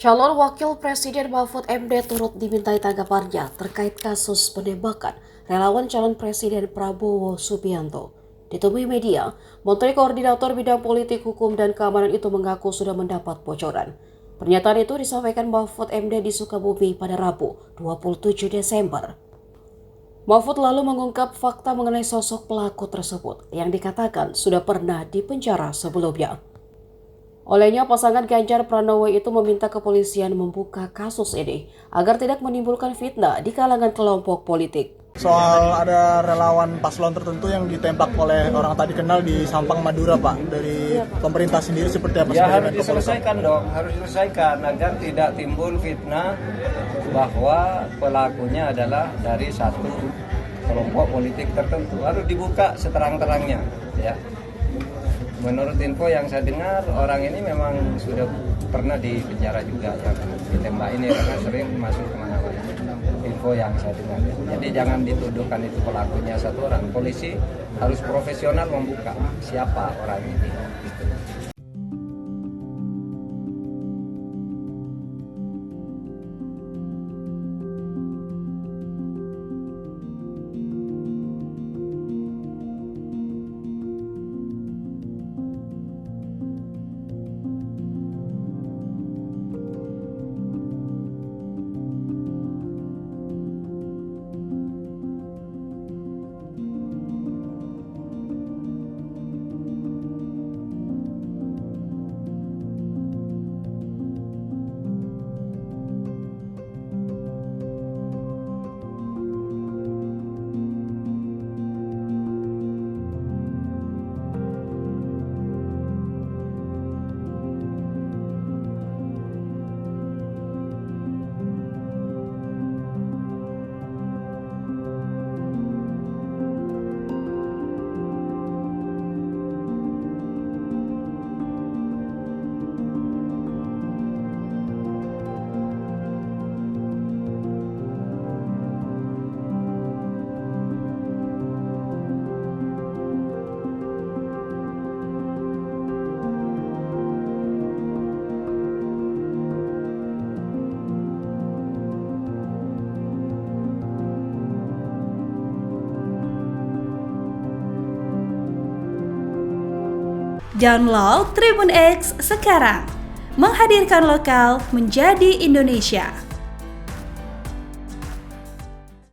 Calon Wakil Presiden Mahfud MD turut dimintai tanggapannya terkait kasus penembakan relawan calon Presiden Prabowo Subianto. Ditemui media, Menteri Koordinator Bidang Politik, Hukum, dan Keamanan itu mengaku sudah mendapat bocoran. Pernyataan itu disampaikan Mahfud MD di Sukabumi pada Rabu, 27 Desember. Mahfud lalu mengungkap fakta mengenai sosok pelaku tersebut yang dikatakan sudah pernah dipenjara sebelumnya. Olehnya, pasangan Ganjar Pranowo itu meminta kepolisian membuka kasus ini agar tidak menimbulkan fitnah di kalangan kelompok politik. Soal ada relawan paslon tertentu yang ditembak oleh orang tadi kenal di Sampang, Madura, Pak. Dari pemerintah sendiri seperti apa? Ya harus diselesaikan dong, harus diselesaikan agar tidak timbul fitnah bahwa pelakunya adalah dari satu kelompok politik tertentu. Harus dibuka seterang-terangnya, ya. Menurut info yang saya dengar, orang ini memang sudah pernah di penjara juga, yang ditembak ini karena sering masuk kemana-mana. Info yang saya dengar. Jadi jangan dituduhkan itu pelakunya satu orang. Polisi harus profesional membuka siapa orang ini. Download Tribun X sekarang, menghadirkan lokal menjadi Indonesia.